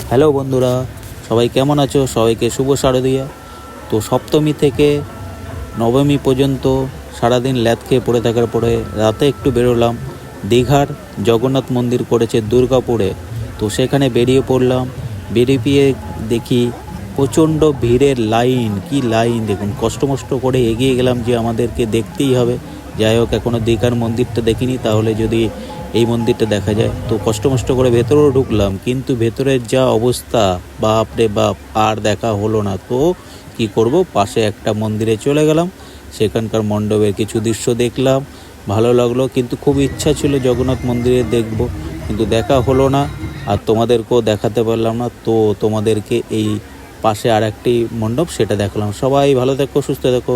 Hello বন্ধুরা, সবাই কেমন আছো? সবাইকে শুভ শারদীয়া। তো সপ্তমী থেকে নবমী পর্যন্ত সারাদিন ল্যাদ খেয়ে পড়ে থাকার পরে রাতে একটু বেরোলাম। দীঘার জগন্নাথ মন্দির করেছে দুর্গাপুরে, তো সেখানে বেরিয়ে পড়লাম। বেরিয়ে দেখি প্রচণ্ড ভিড়ের লাইন, কি লাইন দেখুন। কষ্ট করে এগিয়ে গেলাম যে আমাদেরকে দেখতেই হবে। যাই হোক, এখনও দীঘার মন্দিরটা দেখিনি, তাহলে যদি এই মন্দিরটা দেখা যায়। তো কষ্ট করে ভেতরেও ঢুকলাম, কিন্তু ভেতরের যা অবস্থা, বাপ রে বাপ, আর দেখা হলো না। তো কি করব, পাশে একটা মন্দিরে চলে গেলাম। সেখানকার মণ্ডপের কিছু দৃশ্য দেখলাম, ভালো লাগলো। কিন্তু খুব ইচ্ছা ছিল জগন্নাথ মন্দিরে দেখব, কিন্তু দেখা হলো না, আর তোমাদেরকেও দেখাতে পারলাম না। তো তোমাদেরকে এই পাশে আর একটি মণ্ডপ, সেটা দেখালাম। সবাই ভালো থেকো, সুস্থ থেকো।